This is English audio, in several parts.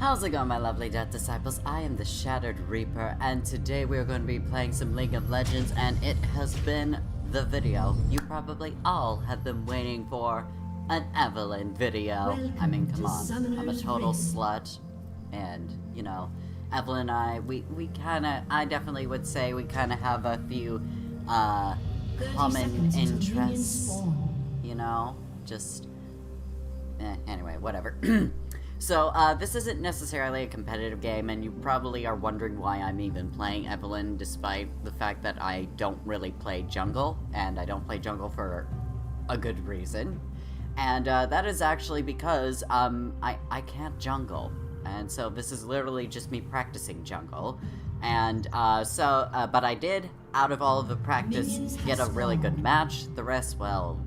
How's it going, my lovely Death Disciples? I am the Shattered Reaper, and today we are going to be playing some League of Legends, and it has been the video you probably all have been waiting for, an Evelynn video. I mean, come on, I'm a total slut, and, you know, Evelynn and I, we kinda, I definitely would say we kinda have a few, common interests, you know, just, anyway, whatever. So, this isn't necessarily a competitive game, and you probably are wondering why I'm even playing Evelynn, despite the fact that I don't really play jungle, and I don't play jungle for a good reason. And, that is actually because, I can't jungle. And so this is literally just me practicing jungle. And, but I did, out of all of the practice, get a really good match. The rest, well,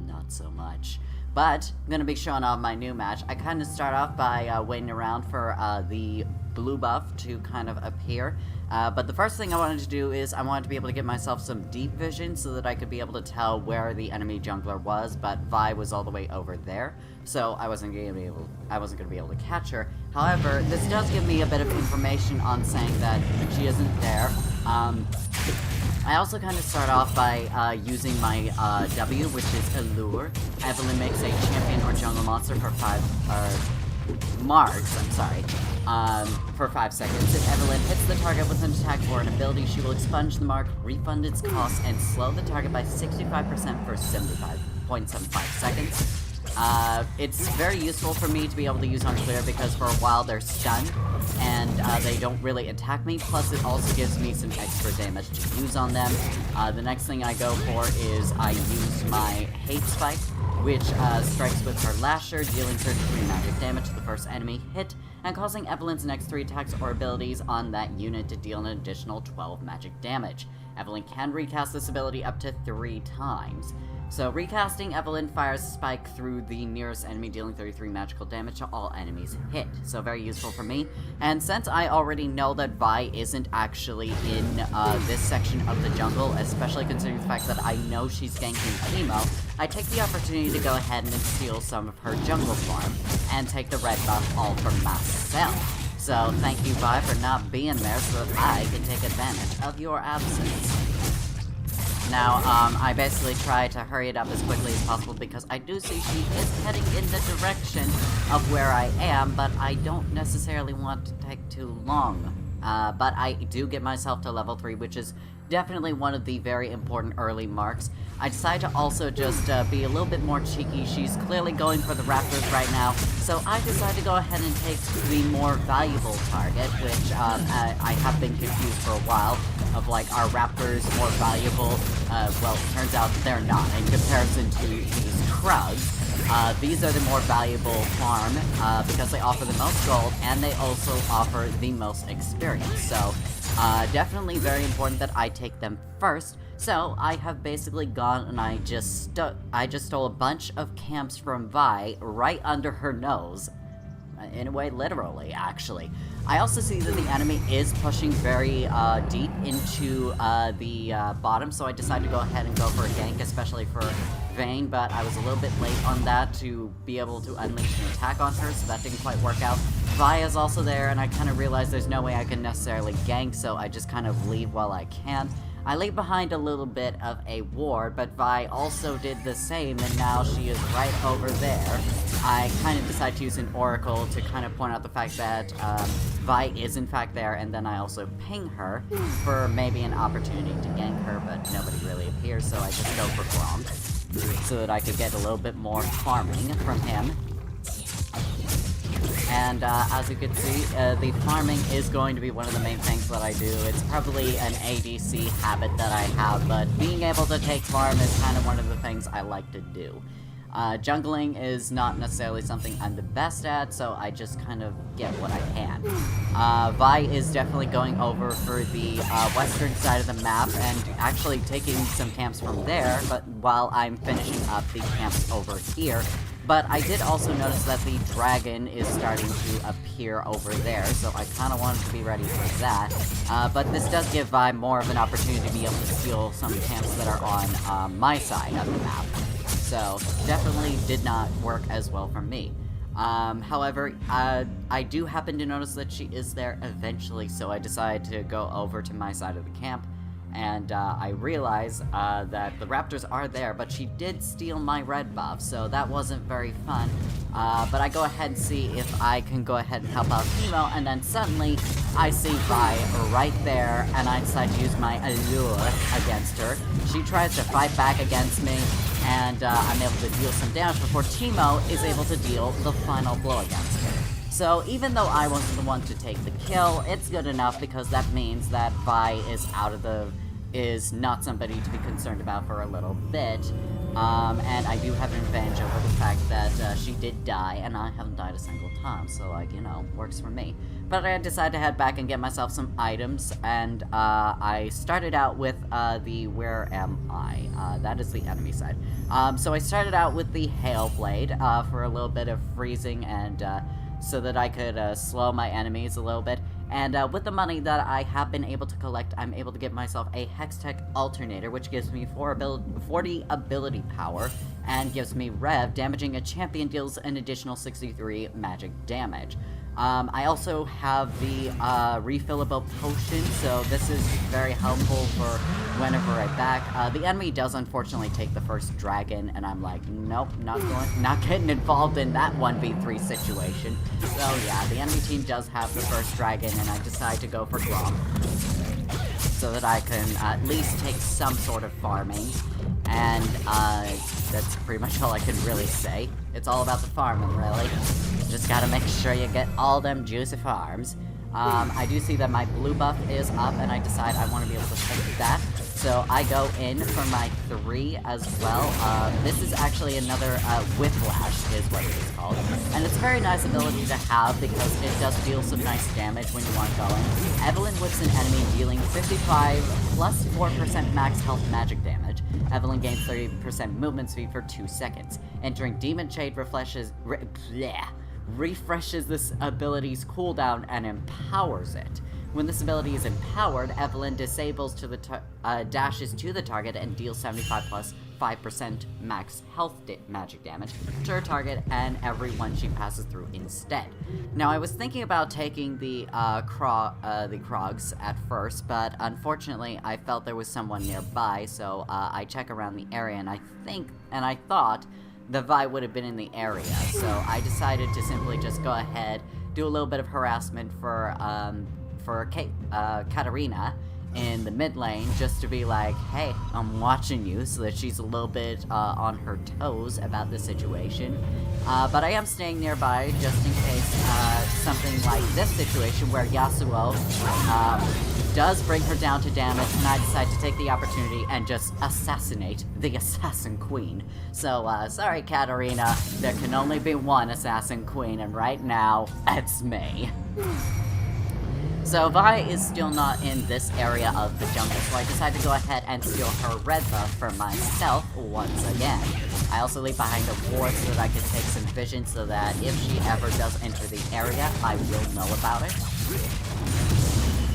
not so much. But I'm going to be showing off my new match. I kind of start off by waiting around for the blue buff to kind of appear. But the first thing I wanted to do is I wanted to be able to get myself some deep vision so that I could be able to tell where the enemy jungler was, but Vi was all the way over there, so I wasn't going to be able to catch her. However, this does give me a bit of information on saying that she isn't there. I also kind of start off by using my W, which is Allure. Evelynn makes a champion or jungle monster for for 5 seconds. If Evelynn hits the target with an attack or an ability, she will expunge the mark, refund its cost, and slow the target by 65% for 75.75 seconds. It's very useful for me to be able to use on clear because for a while they're stunned and they don't really attack me, plus it also gives me some extra damage to use on them. The next thing I go for is I use my Hate Spike, which strikes with her Lasher, dealing 33 magic damage to the first enemy hit, and causing Evelynn's next 3 attacks or abilities on that unit to deal an additional 12 magic damage. Evelynn can recast this ability up to 3 times. So, recasting, Evelynn fires a spike through the nearest enemy, dealing 33 magical damage to all enemies hit. So, very useful for me. And since I already know that Vi isn't actually in this section of the jungle, especially considering the fact that I know she's ganking Teemo, I take the opportunity to go ahead and steal some of her jungle farm, and take the red buff all for myself. So, thank you, Vi, for not being there so that I can take advantage of your absence. Now, I basically try to hurry it up as quickly as possible because I do see she is heading in the direction of where I am, but I don't necessarily want to take too long. But I do get myself to level 3, which is definitely one of the very important early marks. I decide to also just be a little bit more cheeky. She's clearly going for the Raptors right now, so I decide to go ahead and take the more valuable target, which I have been confused for a while, of like, are Raptors more valuable? Well, it turns out they're not, in comparison to these Krugs. These are the more valuable farm, because they offer the most gold, and they also offer the most experience, so definitely very important that I take them first. So, I have basically gone and I just stole a bunch of camps from Vi right under her nose. In a way, literally, actually. I also see that the enemy is pushing very deep into the bottom, so I decided to go ahead and go for a gank, especially for Vayne, but I was a little bit late on that to be able to unleash an attack on her, so that didn't quite work out. Vi is also there, and I kind of realized there's no way I can necessarily gank, so I just kind of leave while I can. I leave behind a little bit of a ward, but Vi also did the same, and now she is right over there. I kind of decide to use an Oracle to kind of point out the fact that Vi is in fact there, and then I also ping her for maybe an opportunity to gank her, but nobody really appears, so I just go for Grom, so that I could get a little bit more farming from him. And as you can see, the farming is going to be one of the main things that I do. It's probably an ADC habit that I have, but being able to take farm is kind of one of the things I like to do. Jungling is not necessarily something I'm the best at, so I just kind of get what I can. Vi is definitely going over for the western side of the map and actually taking some camps from there, but while I'm finishing up the camps over here. But I did also notice that the dragon is starting to appear over there, so I kind of wanted to be ready for that. But this does give Vi more of an opportunity to be able to steal some camps that are on my side of the map. So, definitely did not work as well for me. However, I do happen to notice that she is there eventually, so I decide to go over to my side of the camp, and I realize that the raptors are there, but she did steal my red buff, so that wasn't very fun. But I go ahead and see if I can go ahead and help out Teemo, and then suddenly I see Vi right there, and I decide to use my allure against her. She tries to fight back against me, and I'm able to deal some damage before Teemo is able to deal the final blow against her. So even though I wasn't the one to take the kill, it's good enough because that means that Vi is not somebody to be concerned about for a little bit. And I do have an advantage over the fact that she did die, and I haven't died a single time, so, like, you know, works for me. But I decided to head back and get myself some items, and I started out with the Where Am I? That is the enemy side. So I started out with the Hail Blade for a little bit of freezing and so that I could slow my enemies a little bit. And with the money that I have been able to collect, I'm able to get myself a Hextech Alternator, which gives me 40 ability power, and gives me Rev, damaging a champion deals an additional 63 magic damage. I also have the refillable potion, so this is very helpful for whenever I back. The enemy does unfortunately take the first dragon, and I'm like, nope, not getting involved in that 1v3 situation. So yeah, the enemy team does have the first dragon, and I decide to go for Grom, so that I can at least take some sort of farming. And that's pretty much all I can really say. It's all about the farming, really. Just gotta make sure you get all them juicy farms. I do see that my blue buff is up, and I decide I want to be able to take that. So I go in for my 3 as well. This is actually another Whiplash is what it is called. And it's a very nice ability to have because it does deal some nice damage when you want going. Evelynn whips an enemy, dealing 55 plus 4% max health magic damage. Evelynn gains 30% movement speed for 2 seconds. Entering Demon Shade refreshes this ability's cooldown and empowers it. When this ability is empowered, Evelynn disables to the dashes to the target and deals 75 plus 5% max health magic damage to her target and everyone she passes through instead. Now, I was thinking about taking the Krogs at first, but unfortunately, I felt there was someone nearby, so I check around the area, and I thought the Vi would have been in the area, so I decided to simply just go ahead, do a little bit of harassment for Katarina in the mid lane, just to be like, hey, I'm watching you, so that she's a little bit on her toes about the situation. But I am staying nearby just in case something like this situation where Yasuo does bring her down to damage, and I decide to take the opportunity and just assassinate the Assassin Queen. So, sorry Katarina, there can only be one Assassin Queen, and right now, it's me. So Vi is still not in this area of the jungle, so I decide to go ahead and steal her red buff for myself once again. I also leave behind a ward so that I can take some vision so that if she ever does enter the area, I will know about it.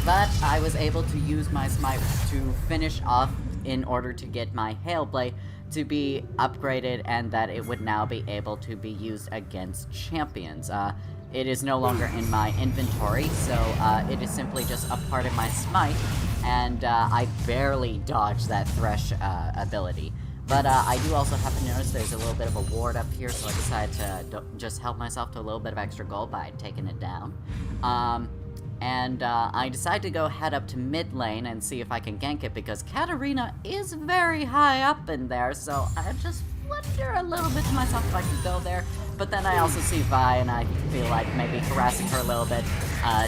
But I was able to use my smite to finish off in order to get my Hail Blade to be upgraded, and that it would now be able to be used against champions. It is no longer in my inventory, so it is simply just a part of my smite, and I barely dodged that Thresh ability. But I do also happen to notice there's a little bit of a ward up here, so I decided to just help myself to a little bit of extra gold by taking it down. I decide to go head up to mid lane and see if I can gank it, because Katarina is very high up in there, so I just wonder a little bit to myself if I can go there. But then I also see Vi, and I feel like maybe harassing her a little bit,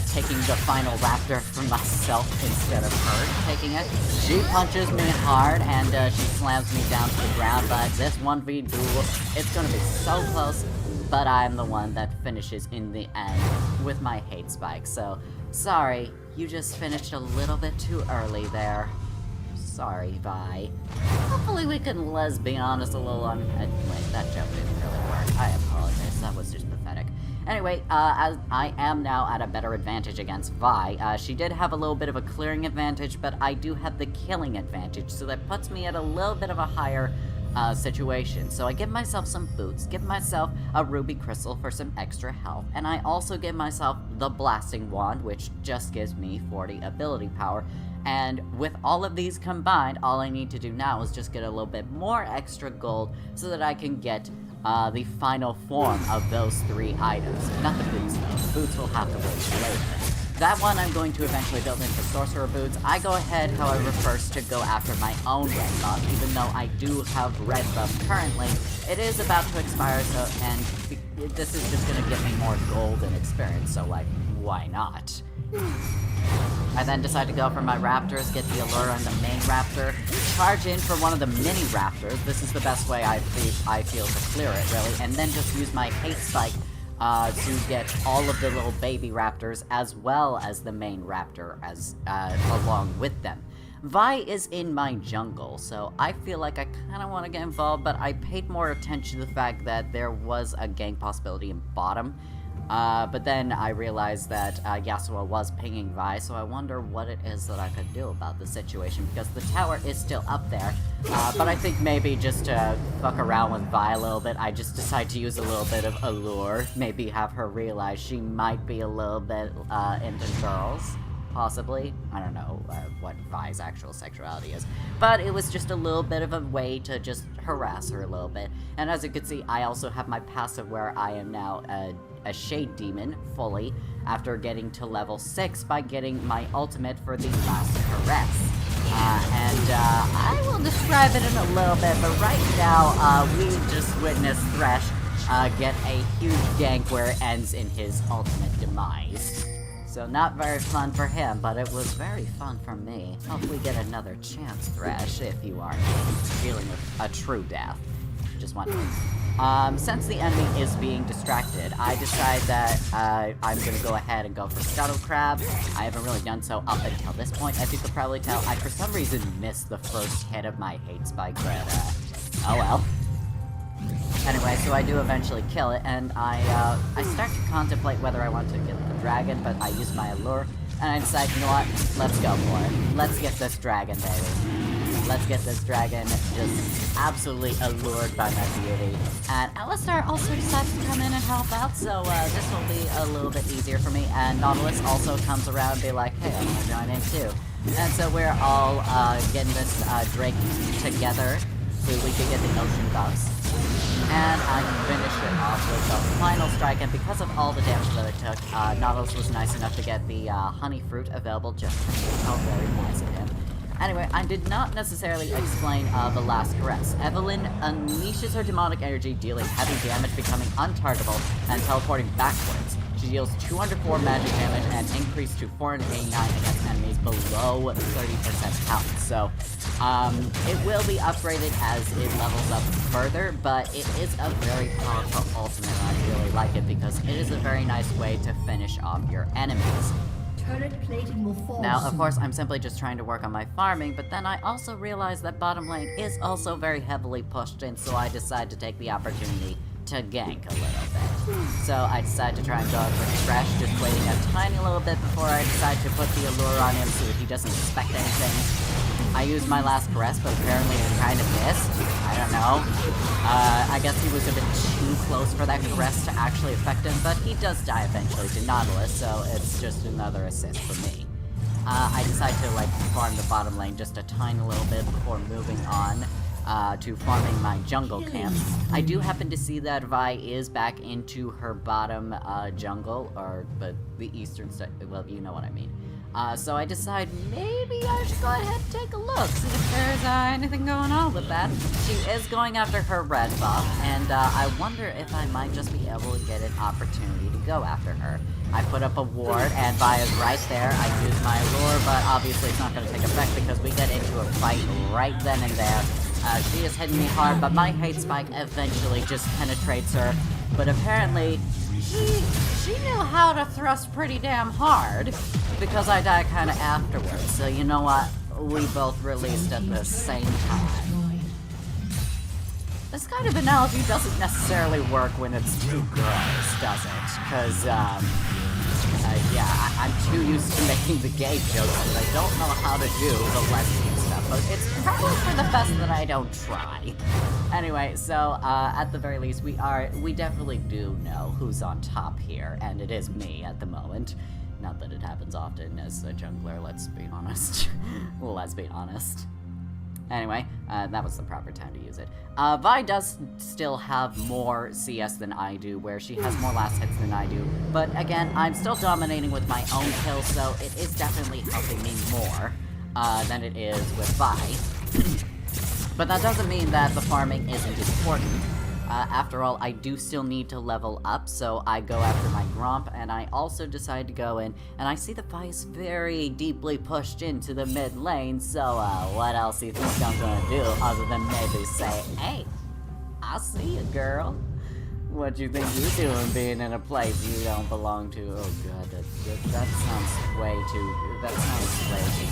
taking the final raptor for myself instead of her taking it. She punches me hard, and she slams me down to the ground, but this 1v duel, it's gonna be so close, but I'm the one that finishes in the end with my hate spike. So, sorry, you just finished a little bit too early there. Sorry, Vi. Hopefully we can Lesbe-honest a little on... wait, that joke didn't really work. I apologize, that was just pathetic. Anyway, as I am now at a better advantage against Vi. She did have a little bit of a clearing advantage, but I do have the killing advantage, so that puts me at a little bit of a higher situation. So I give myself some boots, give myself a ruby crystal for some extra health, and I also give myself the blasting wand, which just gives me 40 ability power. And with all of these combined, all I need to do now is just get a little bit more extra gold so that I can get the final form of those 3 items. Not the boots, though. Boots will have to wait for later. That one I'm going to eventually build into Sorcerer Boots. I go ahead, however, first to go after my own red buff, even though I do have red buff currently. It is about to expire, so, and this is just going to give me more gold and experience, so, like, why not? I then decide to go for my raptors, get the allure on the main raptor, charge in for one of the mini raptors. This is the best way I feel to clear it, really, and then just use my hate spike to get all of the little baby raptors as well as the main raptor as along with them. Vi is in my jungle, so I feel like I kind of want to get involved, but I paid more attention to the fact that there was a gank possibility in bottom. But then I realized that Yasuo was pinging Vi, so I wonder what it is that I could do about the situation, because the tower is still up there. But I think maybe just to fuck around with Vi a little bit, I just decide to use a little bit of allure. Maybe have her realize she might be a little bit into girls. Possibly. I don't know what Vi's actual sexuality is. But it was just a little bit of a way to just harass her a little bit. And as you can see, I also have my passive where I am now a Shade Demon, fully, after getting to level 6 by getting my ultimate for the last caress. I will describe it in a little bit, but right now, we just witnessed Thresh get a huge gank where it ends in his ultimate demise. So not very fun for him, but it was very fun for me. Hopefully get another chance, Thresh, if you aren't dealing with a true death. Just wondering. Since the enemy is being distracted, I decide that I'm gonna go ahead and go for Scuttle Crab. I haven't really done so up until this point, as you could probably tell. I, for some reason, missed the first hit of my hate spike, but, oh well. Anyway, so I do eventually kill it, and I start to contemplate whether I want to get the dragon, but I use my allure, and I decide, you know what, let's go for it. Let's get this dragon, baby. Let's get this dragon just absolutely allured by my beauty. And Alistar also decides to come in and help out, so this will be a little bit easier for me, and Nautilus also comes around and be like, hey, I want to join in too. And so we're all getting this Drake together, so we can get the ocean buffs. And I finished it off with the final strike, and because of all the damage that it took, Nautilus was nice enough to get the honey fruit available just for me. Oh, very nice of him. Anyway, I did not necessarily explain the last caress. Evelynn unleashes her demonic energy, dealing heavy damage, becoming untargetable, and teleporting backwards. She deals 204 magic damage and increased to 489 against enemies below 30% health. So, it will be upgraded as it levels up further, but it is a very powerful ultimate, and I really like it because it is a very nice way to finish off your enemies. Turret plating will fall Now, of soon. course, I'm simply just trying to work on my farming, but then I also realize that bottom lane is also very heavily pushed in, so I decide to take the opportunity to gank a little bit. So I decide to try and go out with Thresh, just waiting a tiny little bit before I decide to put the allure on him so that he doesn't expect anything. I used my last caress, but apparently it kind of missed. I don't know. I guess he was a bit too close for that caress to actually affect him, but he does die eventually to Nautilus, so it's just another assist for me. I decide to, like, farm the bottom lane just a tiny little bit before moving on to farming my jungle camp. I do happen to see that Vi is back into her bottom jungle, or the eastern side. Well, you know what I mean. So I decide maybe I should go ahead and take a look, see if there's anything going on with that. She is going after her red buff, and I wonder if I might just be able to get an opportunity to go after her. I put up a ward, and Vi is right there. I use my allure, but obviously it's not going to take effect because we get into a fight right then and there. She is hitting me hard, but my hate spike eventually just penetrates her. But apparently, she knew how to thrust pretty damn hard, because I died kind of afterwards. So you know what? We both released at the same time. This kind of analogy doesn't necessarily work when it's two girls, does it? Because, yeah, I'm too used to making the gay jokes that I don't know how to do the lesbian stuff. but it's probably for the best that I don't try. Anyway, so, at the very least, we definitely do know who's on top here, and it is me at the moment. Not that it happens often as a jungler, let's be honest. Well, let's be honest. Anyway, that was the proper time to use it. Vi does still have more CS than I do, where she has more last hits than I do. But again, I'm still dominating with my own kills, so it is definitely helping me more than it is with Vi. But that doesn't mean that the farming isn't important. After all, I do still need to level up, so I go after my Gromp, and I also decide to go in, and I see the Vi is very deeply pushed into the mid lane, so what else do you think I'm gonna do other than maybe say, hey, I see you, girl. What you think you're doing being in a place you don't belong to? Oh god, that sounds way too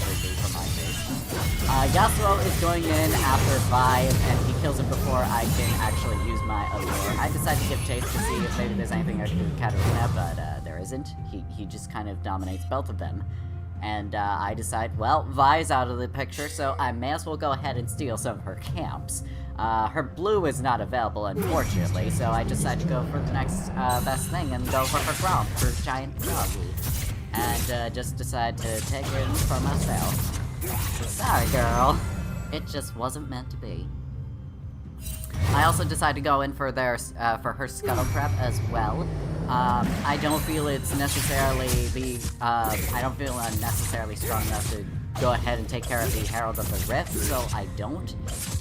creepy for my taste. Yasuo is going in after Vi, and he kills him before I can actually use my allure. I decide to give chase to see if maybe there's anything I can do with Katarina, but there isn't. He just kind of dominates both of them. And I decide, well, Vi's out of the picture, so I may as well go ahead and steal some of her camps. Her blue is not available, unfortunately, so I decide to go for the next best thing and go for her Gromp, her giant doggy. And just decide to take her in for myself. Sorry, girl. It just wasn't meant to be. I also decide to go in for her Scuttle Crab as well. I don't feel it's necessarily I don't feel I'm necessarily strong enough to go ahead and take care of the Herald of the Rift, so I don't.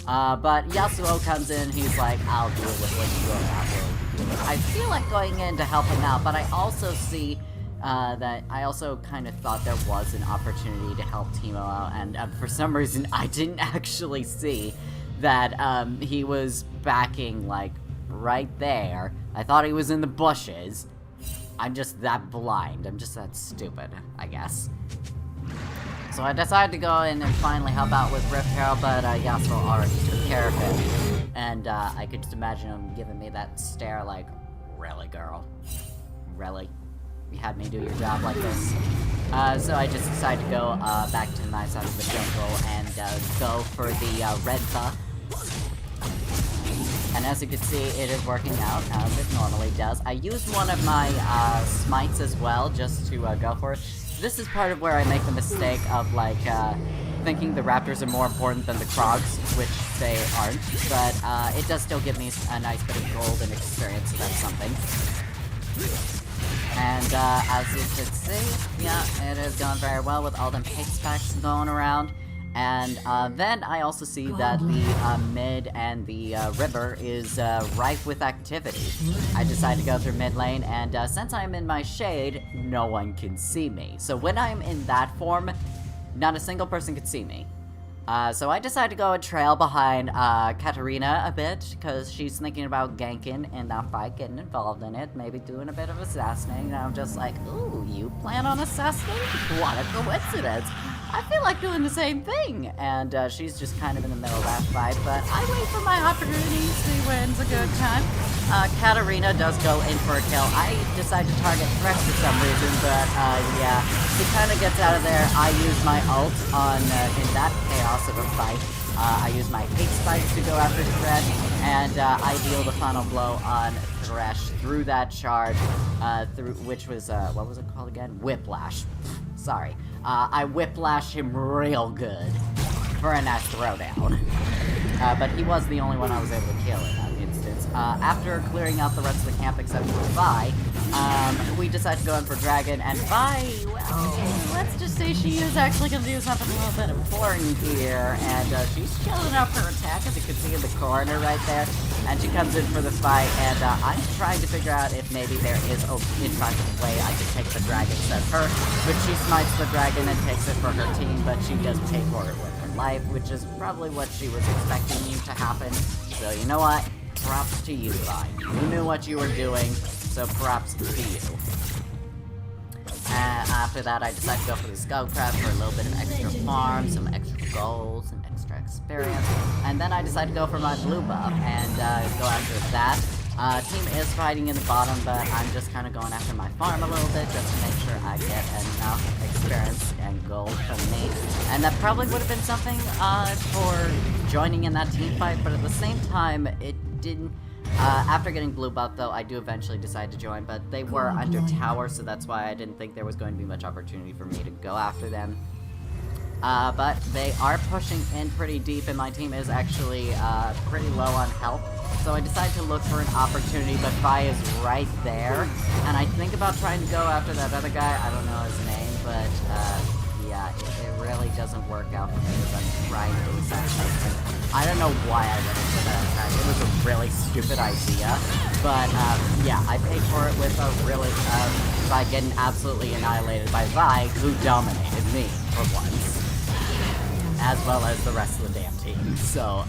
But Yasuo comes in, he's like, I'll deal with what you're going out. I feel like going in to help him out, but I also see that I also kind of thought there was an opportunity to help Teemo out, and for some reason I didn't actually see that he was backing, like, right there. I thought he was in the bushes. I'm just that blind. I'm just that stupid, I guess. So I decided to go in and finally help out with Rift Herald, but Yasuo already took care of him. And I could just imagine him giving me that stare like, really, girl? Really? You had me do your job like this? So I just decided to go back to my side of the jungle and go for the red buff. And as you can see, it is working out as it normally does. I used one of my smites as well, just to go for it. This is part of where I make the mistake of, like, thinking the raptors are more important than the Krogs, which they aren't. But it does still give me a nice bit of gold and experience, so that's something. And as you can see, yeah, it is going very well with all them hate specs going around. And then I also see that the mid and the river is rife with activity. I decide to go through mid lane, and since I'm in my shade, no one can see me. So when I'm in that form, not a single person can see me. So I decide to go and trail behind Katarina a bit, because she's thinking about ganking in that fight, getting involved in it, maybe doing a bit of assassinating, and I'm just like, ooh, you plan on assassinating? What a coincidence! I feel like doing the same thing! And she's just kind of in the middle of that fight, but I wait for my opportunity, see when's a good time. Katarina does go in for a kill. I decide to target Thresh for some reason, but yeah, he kind of gets out of there. I use my ult on in that chaos of a fight. I use my hate spikes to go after Thresh, and I deal the final blow on Thresh through that charge, which was, what was it called again? Whiplash. Sorry. I whiplash him real good for a nice throwdown. But he was the only one I was able to kill in that instance. After clearing out the rest of the camp except for Vi, we decided to go in for Dragon, and Vi, well, let's just say she is actually going to do something a little bit important here, and she's chilling up her attack, as you can see in the corner right there, and she comes in for the fight, and I'm trying to figure out if maybe there is, in fact, a way I can take the Dragon instead of her, but she smites the Dragon and takes it for her team, but she does pay for it with her life, which is probably what she was expecting to happen, so you know what? Props to you, Vi. You knew what you were doing, so props to you. After that, I decided to go for the Skull Crab for a little bit of extra farm, some extra gold, some extra experience, and then I decided to go for my blue buff and go after that. Team is fighting in the bottom, but I'm just kind of going after my farm a little bit just to make sure I get enough experience and gold from me. And that probably would have been something for joining in that team fight, but at the same time, it didn't. After getting blue buff, though, I do eventually decide to join, but they were under tower, so that's why I didn't think there was going to be much opportunity for me to go after them. But they are pushing in pretty deep, and my team is actually pretty low on health. So I decided to look for an opportunity, but Vi is right there. And I think about trying to go after that other guy. I don't know his name, but yeah, it really doesn't work out for me as I'm trying to assassinate. I don't know why I went into that attack. It was a really stupid idea. But yeah, I paid for it with a really, by getting absolutely annihilated by Vi, who dominated me for once. As well as the rest of the damn team. So,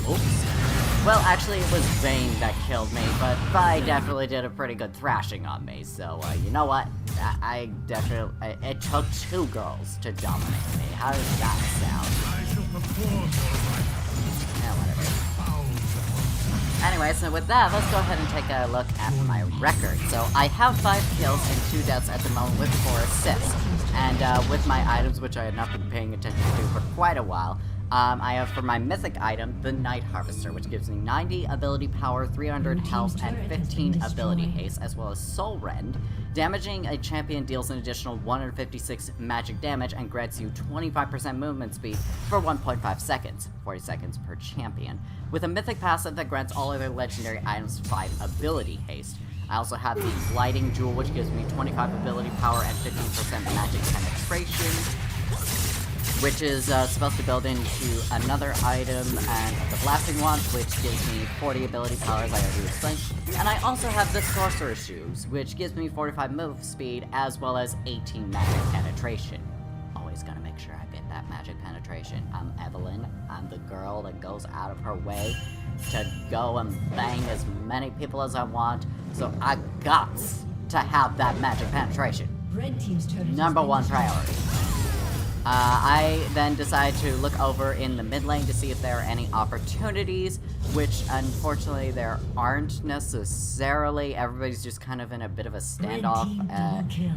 oops. Well, actually, it was Vayne that killed me, but Vi definitely did a pretty good thrashing on me. So, you know what? I definitely... It took 2 girls to dominate me. How does that sound? Yeah, whatever. Anyway, so with that, let's go ahead and take a look at my record. So, I have 5 kills and 2 deaths at the moment with 4 assists. And with my items, which I had not been paying attention to for quite a while, I have for my mythic item, the Night Harvester, which gives me 90 ability power, 300 health, and 15 ability haste, as well as Soul Rend. Damaging a champion deals an additional 156 magic damage and grants you 25% movement speed for 1.5 seconds, 40 seconds per champion, with a mythic passive that grants all other legendary items 5 ability haste. I also have the Lighting Jewel, which gives me 25 ability power and 15% magic penetration, which is supposed to build into another item, and the Blasting Wand, which gives me 40 ability power, as I already explained. And I also have the Sorcerer's Shoes, which gives me 45 move speed, as well as 18 magic penetration. Always gonna make sure I get that magic penetration. I'm Evelynn. I'm the girl that goes out of her way to go and bang as many people as I want, so I got to have that magic penetration. Red team's turret has Number been 1 destroyed. priority. I then decided to look over in the mid lane to see if there are any opportunities, which unfortunately there aren't necessarily. Everybody's just kind of in a bit of a standoff,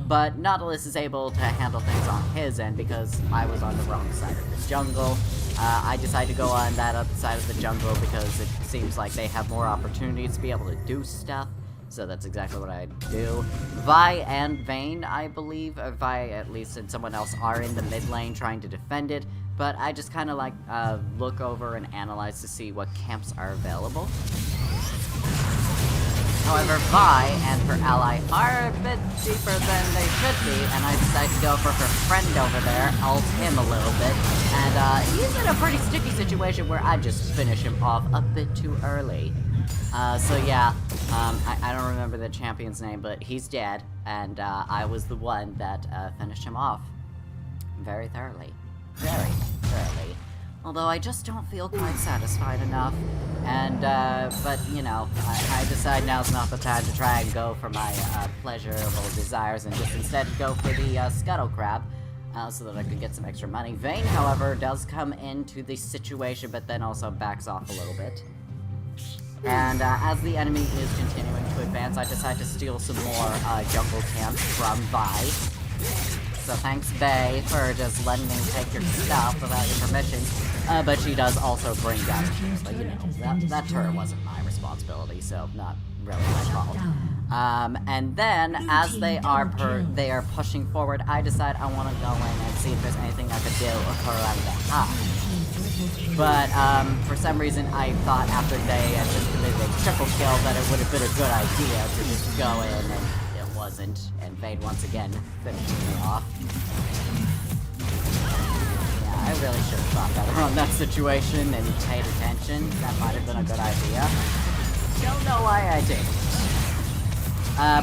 but Nautilus is able to handle things on his end because I was on the wrong side of the jungle. I decided to go on that other side of the jungle because it seems like they have more opportunities to be able to do stuff. So that's exactly what I do. Vi and Vayne, I believe, or Vi at least, and someone else are in the mid lane trying to defend it, but I just kind of like look over and analyze to see what camps are available. However, Vi and her ally are a bit deeper than they should be, and I decided to go for her friend over there, ult him a little bit, and he's in a pretty sticky situation where I just finish him off a bit too early. So yeah, I don't remember the champion's name, but he's dead, and I was the one that finished him off very thoroughly. Very thoroughly. Although I just don't feel quite satisfied enough, and, but, you know, I decide now's not the time to try and go for my pleasurable desires, and just instead go for the Scuttle Crab, so that I could get some extra money. Vayne, however, does come into the situation, but then also backs off a little bit. And as the enemy is continuing to advance, I decide to steal some more jungle camps from Vi. So thanks, Bay, for just letting me take your stuff without your permission. But she does also bring damage. But you know, that turret wasn't my responsibility, so not really my fault. And then, as they are pushing forward, I decide I want to go in and see if there's anything I could do for the high. But, for some reason, I thought after they had just committed a triple kill that it would have been a good idea to just go in, and it wasn't. And Vayne once again finished me off. Yeah, I really should have thought better on that situation and paid attention. That might have been a good idea. Don't know why I didn't.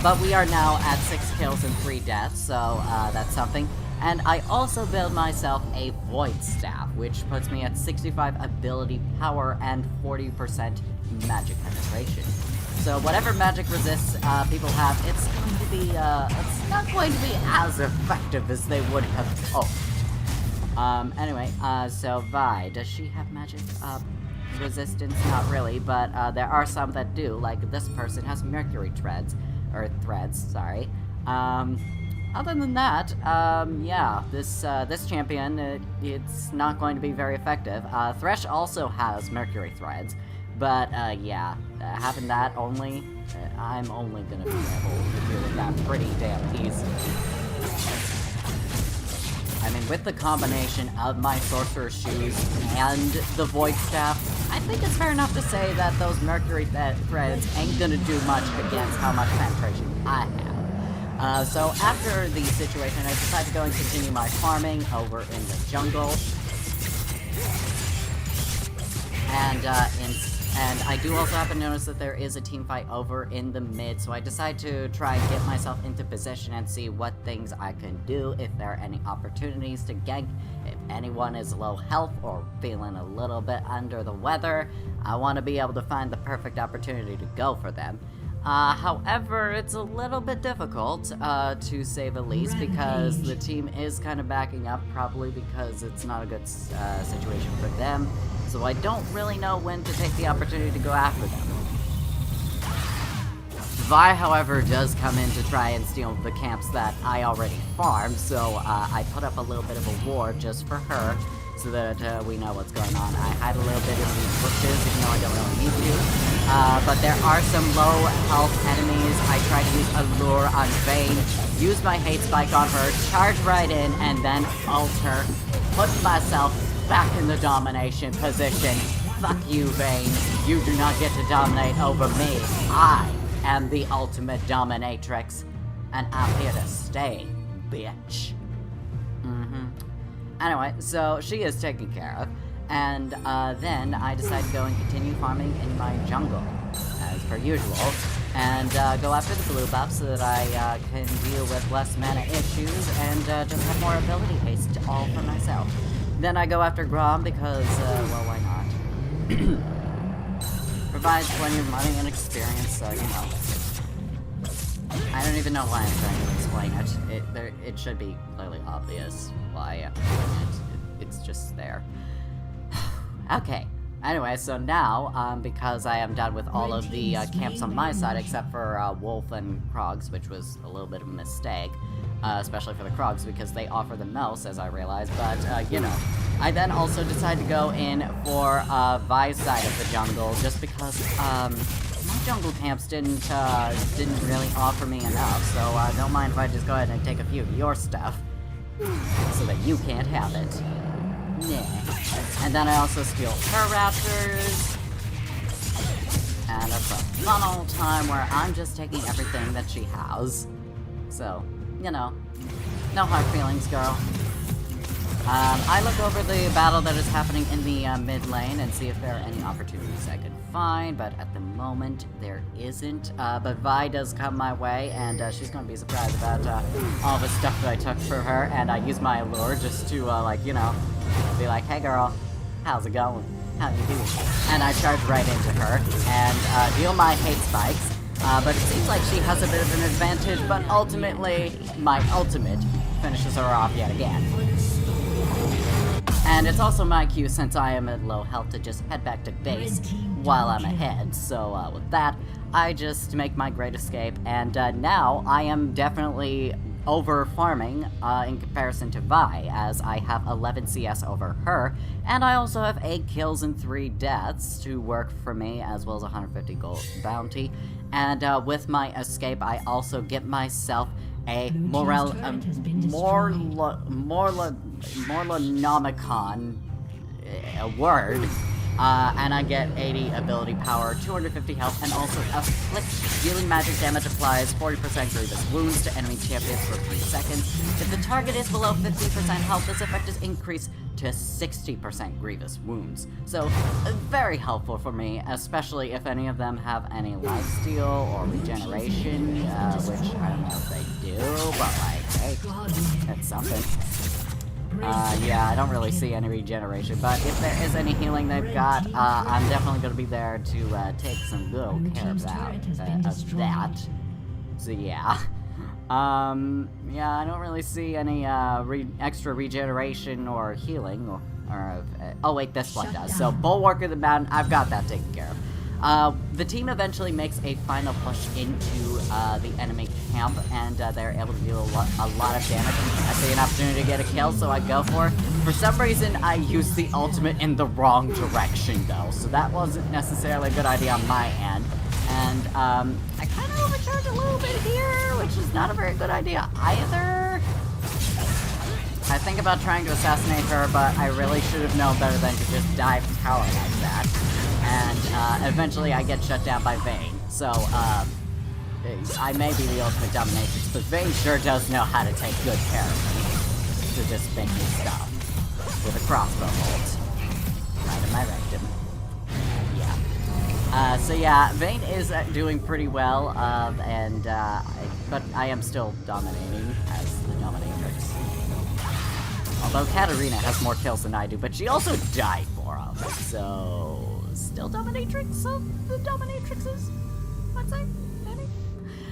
But we are now at 6 kills and 3 deaths, so that's something. And I also build myself a Void Staff, which puts me at 65 ability power and 40% magic penetration. So whatever magic resists people have, it's going to be, it's not going to be as effective as they would have hoped. Anyway, so Vi, does she have magic resistance, not really, but there are some that do, like this person has mercury threads, sorry. Other than that, yeah, this champion, it's not going to be very effective. Thresh also has mercury threads, but, yeah, having that only, I'm only gonna be able to deal with that pretty damn easy. I mean, with the combination of my Sorcerer's Shoes and the Void Staff, I think it's fair enough to say that those Mercury Threads ain't gonna do much against how much penetration I have. So after the situation, I decided to go and continue my farming over in the jungle. And I do also happen to notice that there is a team fight over in the mid, so I decide to try and get myself into position and see what things I can do, if there are any opportunities to gank, if anyone is low health or feeling a little bit under the weather. I want to be able to find the perfect opportunity to go for them. However, it's a little bit difficult, to say the least, because the team is kind of backing up, probably because it's not a good situation for them. So I don't really know when to take the opportunity to go after them. Vi, however, does come in to try and steal the camps that I already farmed, so I put up a little bit of a ward just for her, so that we know what's going on. I hide a little bit in these bushes, even though I don't really need to. But there are some low health enemies. I try to use Allure on Vayne, use my Hate Spike on her, charge right in, and then ult her, put myself back in the domination position. Fuck you, Vayne. You do not get to dominate over me. I am the ultimate dominatrix, and I'm here to stay, bitch. Anyway, so she is taken care of, and then I decide to go and continue farming in my jungle, as per usual, and go after the blue buff so that I can deal with less mana issues and just have more ability haste all for myself. Then I go after Grom because, well, why not? Provides plenty of money and experience, so, you know. I don't even know why I'm trying to explain it. It should be clearly obvious why it's just there. Okay. Anyway, so now, because I am done with all of the camps on my side, except for Wolf and Krogs, which was a little bit of a mistake, especially for the Krogs, because they offer the most, as I realized, but, you know. I then also decide to go in for Vi's side of the jungle, just because, my jungle camps didn't really offer me enough, so don't mind if I just go ahead and take a few of your stuff, so that you can't have it. Yeah. And then I also steal her raptors, and it's a fun old time where I'm just taking everything that she has. So, you know, no hard feelings, girl. I look over the battle that is happening in the mid lane and see if there are any opportunities I can find, but at the moment there isn't. But Vi does come my way, and she's gonna be surprised about all the stuff that I took for her, and I use my allure just to, like, you know, be like, hey girl, how's it going? How you doing? And I charge right into her, and deal my hate spikes. But it seems like she has a bit of an advantage, but ultimately, my ultimate finishes her off yet again. And it's also my cue, since I am at low health, to just head back to base while I'm ahead. So with that, I just make my great escape, and now I am definitely over farming in comparison to Vi, as I have 11 CS over her, and I also have 8 kills and 3 deaths to work for me, as well as 150 gold bounty. And with my escape, I also get myself a Morlonomicon, a word, and I get 80 ability power, 250 health, and also Afflict. Dealing magic damage applies 40% grievous wounds to enemy champions for 3 seconds. If the target is below 50% health, this effect is increased to 60% grievous wounds. So, very helpful for me, especially if any of them have any lifesteal or regeneration, which I don't know if they do, but like, hey, that's something. Yeah, I don't really see any regeneration, but if there is any healing they've got, I'm definitely going to be there to take some good old care of that. So yeah. Yeah, I don't really see any extra regeneration or healing, Or, oh wait, this one does. So, Bulwark of the Mountain, I've got that taken care of. The team eventually makes a final push into the enemy camp, and they're able to do a lot of damage. I see an opportunity to get a kill, so I go for it. For some reason, I used the ultimate in the wrong direction, though, so that wasn't necessarily a good idea on my end. And I kind of overcharged a little bit here, which is not a very good idea either. I think about trying to assassinate her, but I really should have known better than to just dive tower like that. And eventually I get shut down by Vayne. So, I may be the ultimate dominatrix, but Vayne sure does know how to take good care of me. To just make me stop. With a crossbow bolt. Right in my rectum. Yeah. So yeah, Vayne is doing pretty well, but I am still dominating as the dominatrix. Although Katarina has more kills than I do, but she also died more of them, so... Still dominatrix of the dominatrixes? I'd say, maybe?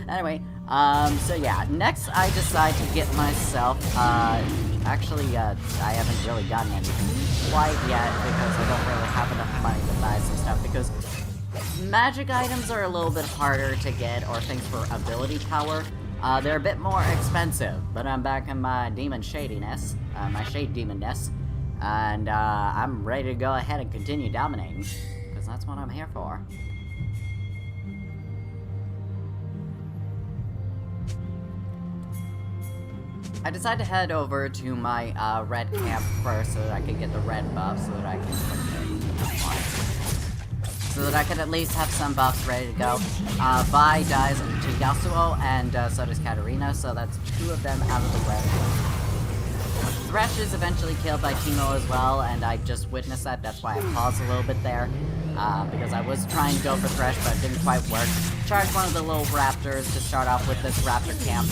Anyway, so yeah, next I decide to get myself, actually, I haven't really gotten anything quite yet, because I don't really have enough money to buy some stuff, because magic items are a little bit harder to get, or things for ability power. They're a bit more expensive, but I'm back in my demon shadiness, my shade demonness, and I'm ready to go ahead and continue dominating, because that's what I'm here for. I decided to head over to my red camp first so that I could get the red buff, so that I can at least have some buffs ready to go. Vi dies to Yasuo, and so does Katarina, so that's two of them out of the way. Thresh is eventually killed by Teemo as well, and I just witnessed that. That's why I paused a little bit there, because I was trying to go for Thresh, but it didn't quite work. Charged one of the little raptors to start off with this raptor camp.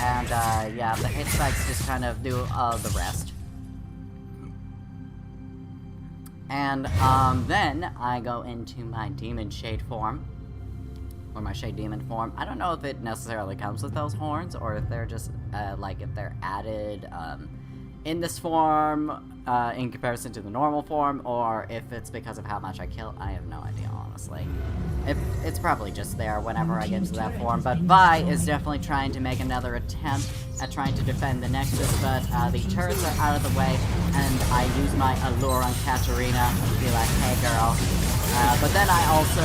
And, yeah, the hit spikes just kind of do the rest. And, then I go into my demon shade form. Or my shade demon form. I don't know if it necessarily comes with those horns, or if they're just, like, if they're added, in this form, in comparison to the normal form, or if it's because of how much I kill. I have no idea, honestly. It's probably just there whenever I get into that form, but Vi is definitely trying to make another attempt at trying to defend the Nexus, but the turrets are out of the way, and I use my allure on Katarina to be like, hey girl. But then I also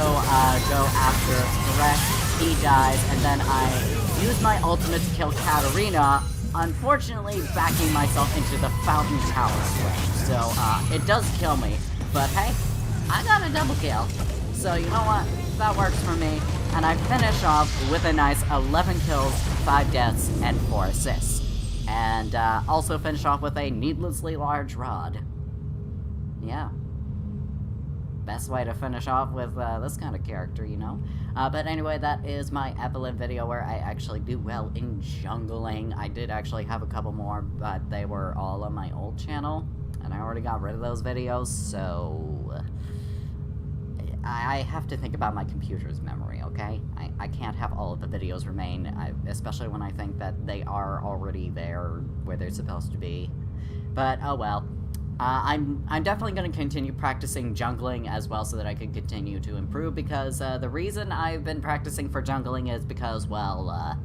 go after Thresh, he dies, and then I use my ultimate to kill Katarina, unfortunately backing myself into the Fountain Tower range. So it does kill me, but hey, I got a double kill. So you know what? That works for me. And I finish off with a nice 11 kills, 5 deaths, and 4 assists. And also finish off with a needlessly large rod. Yeah. Best way to finish off with this kind of character, you know? But anyway, that is my Evelynn video where I actually do well in jungling. I did actually have a couple more, but they were all on my old channel. And I already got rid of those videos, so... I have to think about my computer's memory, okay? I can't have all of the videos remain, especially when I think that they are already there where they're supposed to be. But, oh well. I'm definitely going to continue practicing jungling as well so that I can continue to improve, because the reason I've been practicing for jungling is because, well,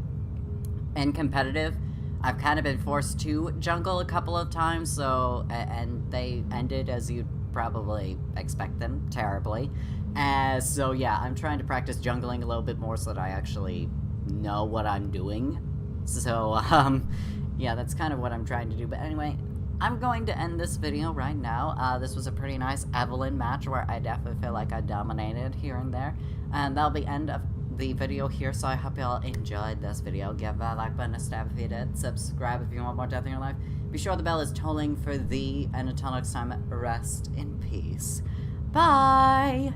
in competitive, I've kind of been forced to jungle a couple of times, so, and they ended as you'd probably expect them, terribly. So yeah, I'm trying to practice jungling a little bit more so that I actually know what I'm doing. So, yeah, that's kind of what I'm trying to do. But anyway, I'm going to end this video right now. This was a pretty nice Evelynn match where I definitely feel like I dominated here and there. And that'll be the end of the video here, so I hope y'all enjoyed this video. Give that like button a stab if you did. Subscribe if you want more death in your life. Be sure the bell is tolling for thee, and until next time, rest in peace. Bye!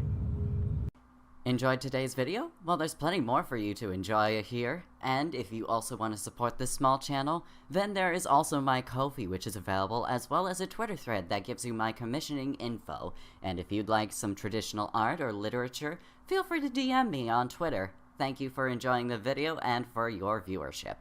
Enjoyed today's video? Well, there's plenty more for you to enjoy here, and if you also want to support this small channel, then there is also my Ko-fi, which is available, as well as a Twitter thread that gives you my commissioning info. And if you'd like some traditional art or literature, feel free to DM me on Twitter. Thank you for enjoying the video and for your viewership.